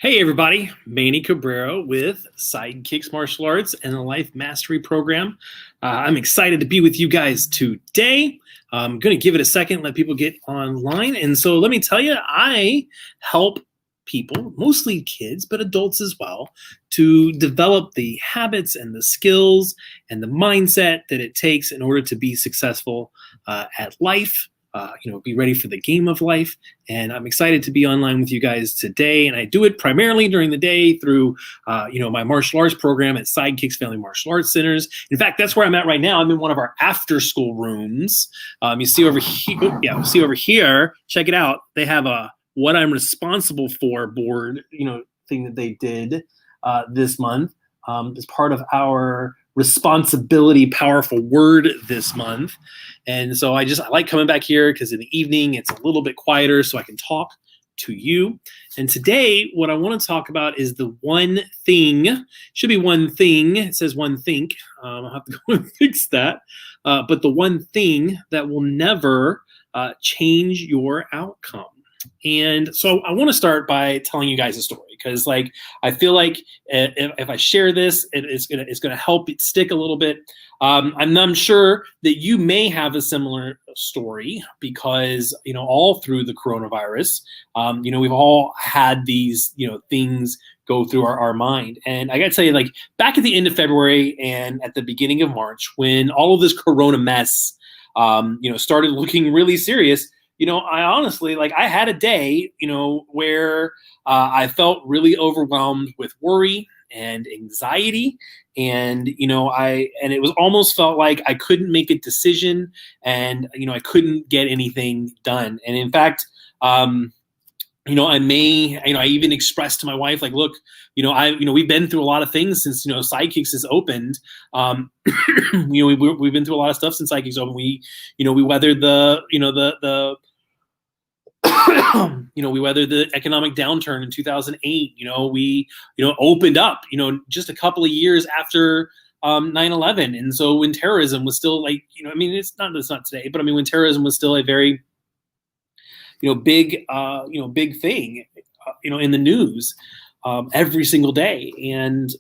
Hey everybody, Manny Cabrera with Sidekicks Martial Arts and the Life Mastery Program. I'm excited to be with you guys today. I'm going to give it a second, let people get online. And so let me tell you, I help people, mostly kids, but adults as well, to develop the habits and the skills and the mindset that it takes in order to be successful at life. Be ready for the game of life. And I'm excited to be online with you guys today. And I do it primarily during the day through, my martial arts program at Sidekicks Family Martial Arts Centers. In fact, that's where I'm at right now. I'm in one of our after school rooms. You see over here, check it out. They have a what I'm responsible for board, thing that they did this month as part of our responsibility powerful word this month. And so I like coming back here because in the evening it's a little bit quieter so I can talk to you. And today what I want to talk about is the one thing. Should be one thing. It says one think. I'll have to go and fix that. But the one thing that will never change your outcome. And so I want to start by telling you guys a story because, I feel like if I share this, it's gonna help it stick a little bit. I'm sure that you may have a similar story because all through the coronavirus, we've all had these things go through our mind. And I got to tell you, back at the end of February and at the beginning of March, when all of this Corona mess, started looking really serious. I honestly, I had a day, where I felt really overwhelmed with worry and anxiety. And, and it was almost felt like I couldn't make a decision and, I couldn't get anything done. And in fact, I even expressed to my wife, look, we've been through a lot of things since, Sidekicks has opened. We've been through a lot of stuff since Sidekicks opened. We weathered we weathered the economic downturn in 2008. We opened up, just a couple of years after 9/11. And so when terrorism was still it's not today, but when terrorism was still a very, big thing, in the news every single day. And,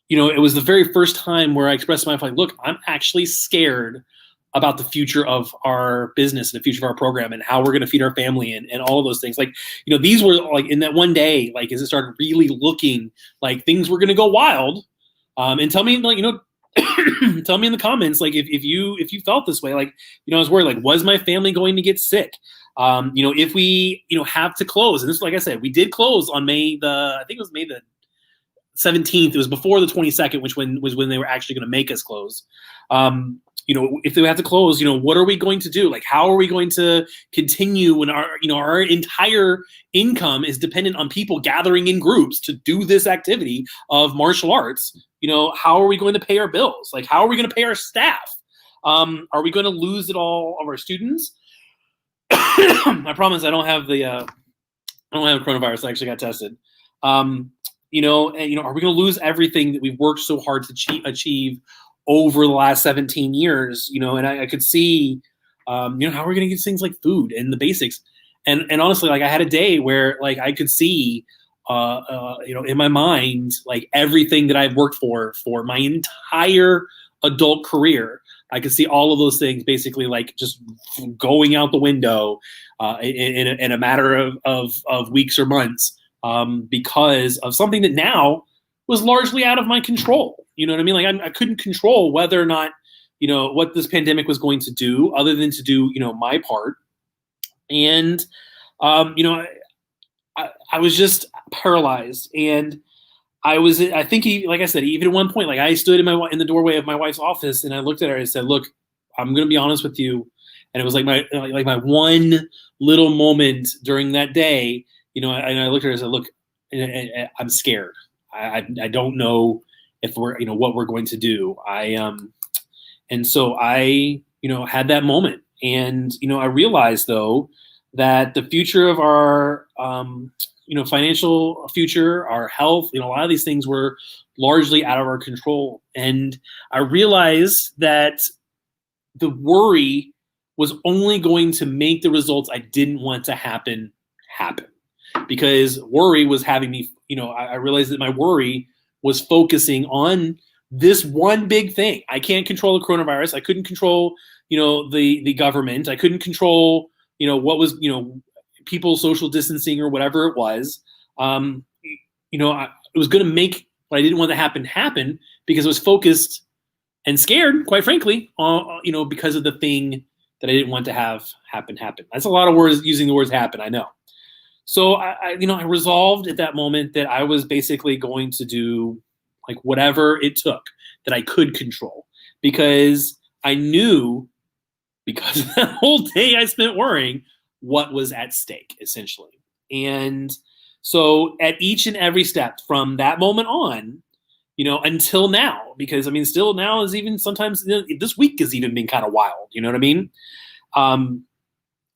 it was the very first time where I expressed to my wife, look, I'm actually scared about the future of our business and the future of our program and how we're going to feed our family and all of those things. These were in that one day, as it started really looking like things were going to go wild. And tell me, tell me in the comments, if you felt this way, I was worried, was my family going to get sick? If we, have to close, and this, like I said, we did close on May the 17th. It was before the 22nd, which was when they were actually going to make us close. If they have to close, what are we going to do? How are we going to continue when our entire income is dependent on people gathering in groups to do this activity of martial arts? How are we going to pay our bills? How are we going to pay our staff? Are we going to lose it all of our students? I promise I don't have coronavirus. I actually got tested. Are we going to lose everything that we've worked so hard to achieve over the last 17 years, and I could see, how are we going to get things like food and the basics. And honestly, I had a day where I could see, in my mind, everything that I've worked for my entire adult career. I could see all of those things basically just going out the window in a matter of weeks or months because of something that now was largely out of my control. You know what I mean? I couldn't control whether or not, what this pandemic was going to do other than to do, my part. And, I was just paralyzed. And I think, like I said, even at one point, I stood in the doorway of my wife's office and I looked at her and I said, look, I'm going to be honest with you. And it was my one little moment during that day, and I looked at her and said, look, I'm scared. I don't know if we're, what we're going to do. And so I, had that moment. And, I realized though that the future of our, financial future, our health, a lot of these things were largely out of our control. And I realized that the worry was only going to make the results I didn't want to happen. because worry was having me, I realized that my worry was focusing on this one big thing. I can't control the coronavirus. I couldn't control, the government. I couldn't control, what was, people social distancing or whatever it was. It was going to make what I didn't want to happen because I was focused and scared, quite frankly, because of the thing that I didn't want to have happen. That's a lot of words, using the words happen, I know. So I resolved at that moment that I was basically going to do like whatever it took that I could control, because I knew, because of that whole day I spent worrying, what was at stake, essentially. And so at each and every step from that moment on, until now, because still now is even sometimes, this week has even been kind of wild. You know what I mean?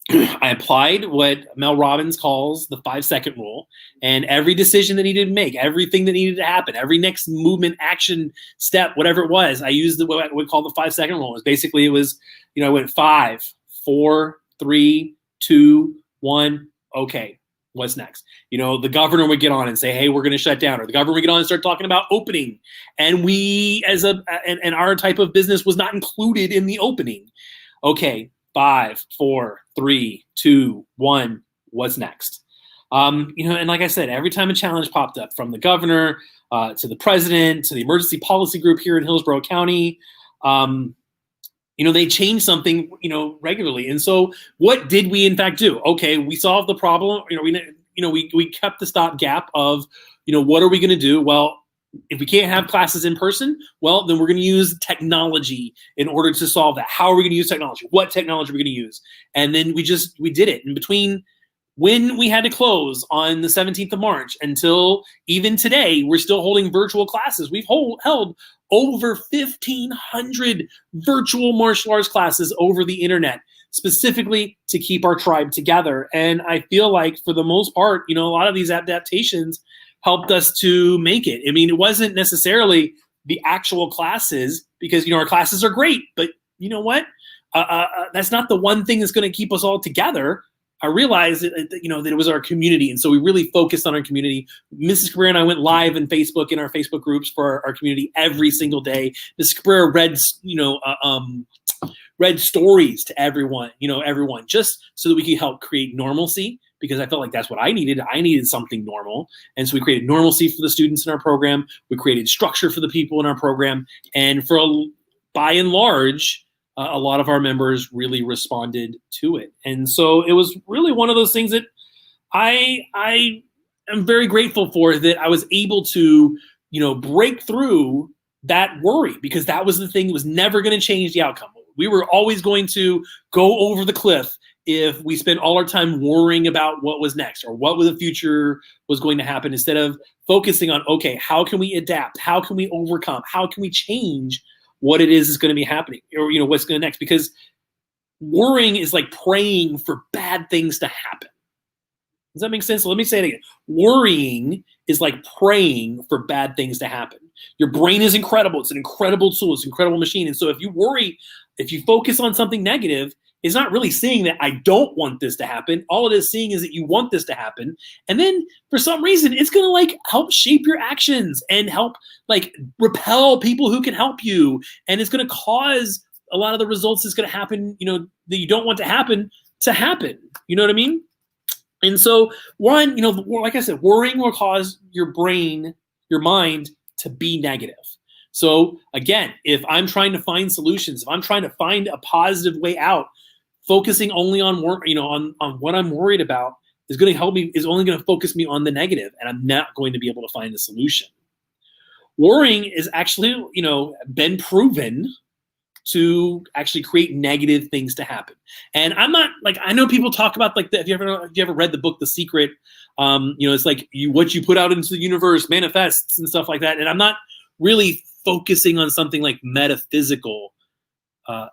I applied what Mel Robbins calls the 5-second rule, and every decision that needed to make, everything that needed to happen, every next movement, action, step, whatever it was, I used what I would call the 5-second rule. It was I went 5, 4, 3, 2, 1. Okay, what's next? The governor would get on and say, hey, we're going to shut down, or the governor would get on and start talking about opening. And we, and our type of business was not included in the opening. Okay, 5, 4, 3, 2, 1. What's next? And like I said, every time a challenge popped up, from the governor to the president to the emergency policy group here in Hillsborough County, they changed something, regularly. And so, what did we in fact do? Okay, we solved the problem. We kept the stopgap of, what are we going to do? Well, if we can't have classes in person, well, then we're going to use technology in order to solve that. How are we going to use technology? What technology are we going to use? And then we did it. And between when we had to close on the 17th of March until even today, we're still holding virtual classes. We've held over 1,500 virtual martial arts classes over the internet, specifically to keep our tribe together. And I feel like, for the most part, a lot of these adaptations helped us to make it. It wasn't necessarily the actual classes, because, our classes are great, but you know what? That's not the one thing that's going to keep us all together. I realized that it was our community. And so we really focused on our community. Mrs. Cabrera and I went live in Facebook, in our Facebook groups for our community every single day. Mrs. Cabrera read stories to everyone, just so that we could help create normalcy, because I felt like that's what I needed. I needed something normal. And so we created normalcy for the students in our program. We created structure for the people in our program. And by and large, a lot of our members really responded to it. And so it was really one of those things that I am very grateful for, that I was able to, break through that worry, because that was the thing that was never going to change the outcome. We were always going to go over the cliff if we spent all our time worrying about what was next or what the future was going to happen, instead of focusing on, okay, how can we adapt? How can we overcome? How can we change what it is going to be happening, or, what's going to next? Because worrying is like praying for bad things to happen. Does that make sense? So let me say it again. Worrying is like praying for bad things to happen. Your brain is incredible. It's an incredible tool. It's an incredible machine. And so if you worry, if you focus on something negative, it's not really saying that I don't want this to happen. All it is saying is that you want this to happen. And then for some reason, it's going to like help shape your actions and help like repel people who can help you. And it's going to cause a lot of the results that's going to happen, that you don't want to happen. You know what I mean? And so one, like I said, worrying will cause your mind to be negative. So again, if I'm trying to find solutions, if I'm trying to find a positive way out, focusing only on on what I'm worried about is going to help me, is only going to focus me on the negative, and I'm not going to be able to find a solution. Worrying is actually, been proven to actually create negative things to happen. And I'm not like, I know people talk about like if you ever read the book The Secret, it's like what you put out into the universe manifests and stuff like that. And I'm not really focusing on something like metaphysical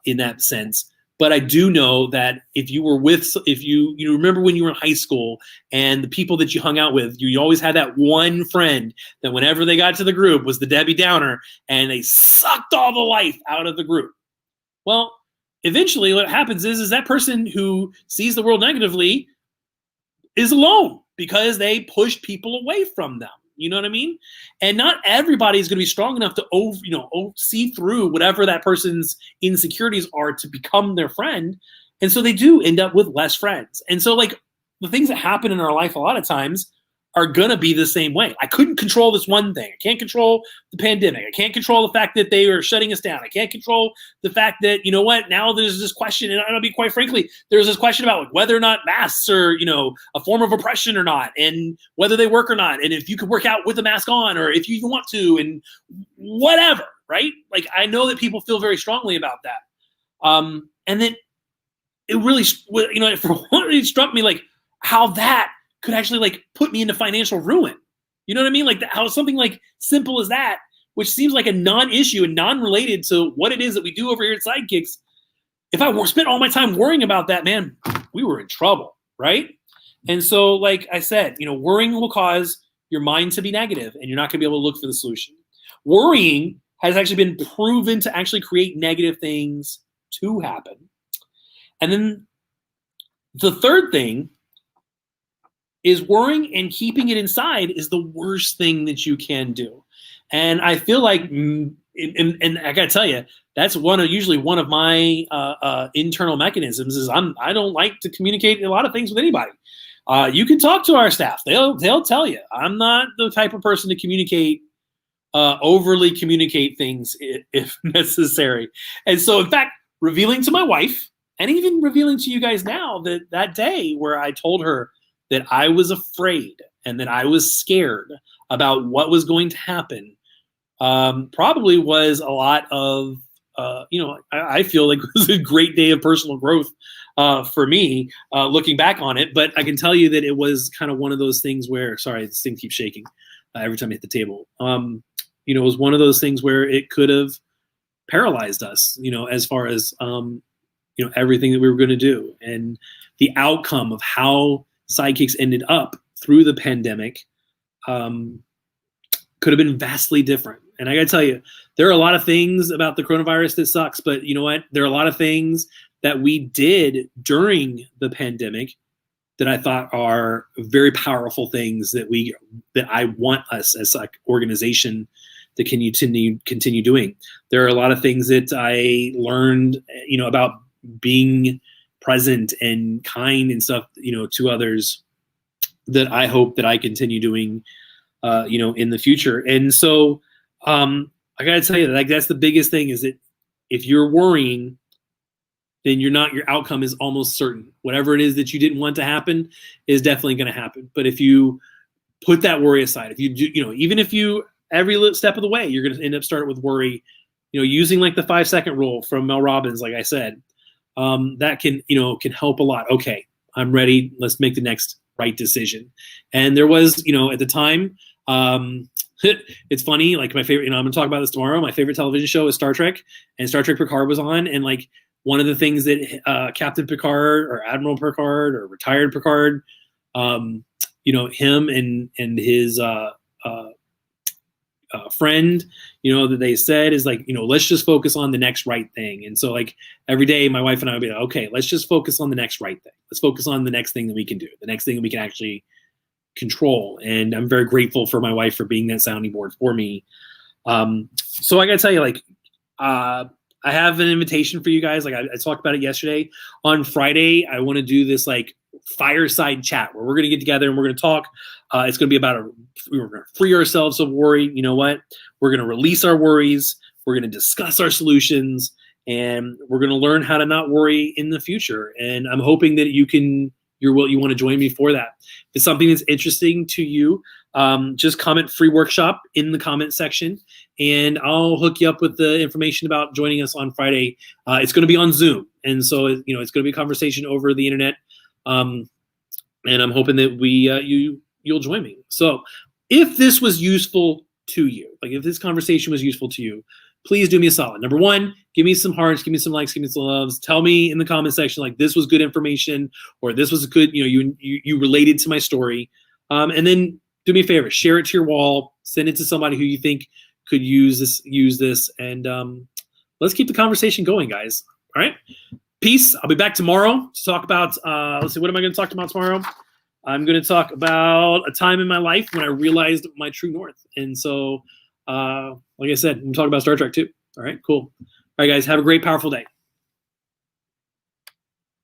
in that sense. But I do know that if you remember when you were in high school and the people that you hung out with, you always had that one friend that whenever they got to the group was the Debbie Downer, and they sucked all the life out of the group. Well, eventually what happens is that person who sees the world negatively is alone. because they pushed people away from them. You know what I mean? And not everybody is going to be strong enough to see through whatever that person's insecurities are to become their friend. And so they do end up with less friends. And so like the things that happen in our life a lot of times are going to be the same way. I couldn't control this one thing. I can't control the pandemic. I can't control the fact that they are shutting us down. I can't control the fact that, you know what, now there's this question, and I'll be quite frankly, there's this question about like whether or not masks are, you know, a form of oppression or not, and whether they work or not, and if you could work out with a mask on, or if you even want to, and whatever, right? Like, I know that people feel very strongly about that. And then it really, you know, for one, it struck me like how that could actually like put me into financial ruin. You know what I mean? Like how something like simple as that, which seems like a non-issue and non-related to what it is that we do over here at Sidekicks. If I spent all my time worrying about that, man, we were in trouble, right? And so, like I said, you know, worrying will cause your mind to be negative and you're not going to be able to look for the solution. Worrying has actually been proven to actually create negative things to happen. And then the third thing is worrying and keeping it inside is the worst thing that you can do. And I feel like, and I gotta tell you, that's usually one of my internal mechanisms is I don't like to communicate a lot of things with anybody. You can talk to our staff; they'll tell you I'm not the type of person to communicate, overly communicate things if necessary. And so, in fact, revealing to my wife and even revealing to you guys now that day where I told her that I was afraid and that I was scared about what was going to happen, probably was a lot of, you know, I feel like it was a great day of personal growth for me, looking back on it. But I can tell you that it was kind of one of those things where, sorry, this thing keeps shaking every time I hit the table. You know, it was one of those things where it could have paralyzed us, you know, as far as, you know, everything that we were going to do. And the outcome of how Sidekicks ended up through the pandemic could have been vastly different. And I got to tell you, there are a lot of things about the coronavirus that sucks, but you know what? There are a lot of things that we did during the pandemic that I thought are very powerful things that I want us as an organization to continue doing. There are a lot of things that I learned, you know, about being present and kind and stuff, you know, to others that I hope that I continue doing, you know, in the future. And so I got to tell you that like, that's the biggest thing is that if you're worrying, then your outcome is almost certain. Whatever it is that you didn't want to happen is definitely going to happen. But if you put that worry aside, if you do, you know, even if you, every little step of the way, you're going to end up starting with worry, you know, using like the 5-second rule from Mel Robbins, like I said, that can help a lot. Okay, I'm ready. Let's make the next right decision. And there was, you know, at the time, it's funny, like my favorite, you know, I'm gonna talk about this tomorrow. My favorite television show is Star Trek, and Star Trek Picard was on. And like one of the things that Captain Picard or Admiral Picard or retired Picard, you know, him and his friend, you know, that they said is like, you know, let's just focus on the next right thing. And so like every day my wife and I would be like, okay, let's just focus on the next right thing. Let's focus on the next thing that we can do, the next thing that we can actually control. And I'm very grateful for my wife for being that sounding board for me. So I gotta tell you, like, I have an invitation for you guys. Like I talked about it yesterday. On Friday, I want to do this like fireside chat where we're going to get together and we're going to talk. It's going to be about we're going to free ourselves of worry. You know what? We're going to release our worries. We're going to discuss our solutions, and we're going to learn how to not worry in the future. And I'm hoping that you want to join me for that. If it's something that's interesting to you, just comment free workshop in the comment section, and I'll hook you up with the information about joining us on Friday. It's going to be on Zoom, and so you know it's going to be a conversation over the internet. And I'm hoping that you'll join me. So if this was useful to you, like if this conversation was useful to you, please do me a solid. Number one, give me some hearts, give me some likes, give me some loves. Tell me in the comment section, like this was good information, or this was good, you know, you related to my story. And then do me a favor, share it to your wall, send it to somebody who you think could use this. And let's keep the conversation going, guys. All right. Peace. I'll be back tomorrow to talk about, let's see, what am I going to talk about tomorrow? I'm going to talk about a time in my life when I realized my true north. And so, like I said, I'm talking about Star Trek too. All right, cool. All right, guys, have a great, powerful day.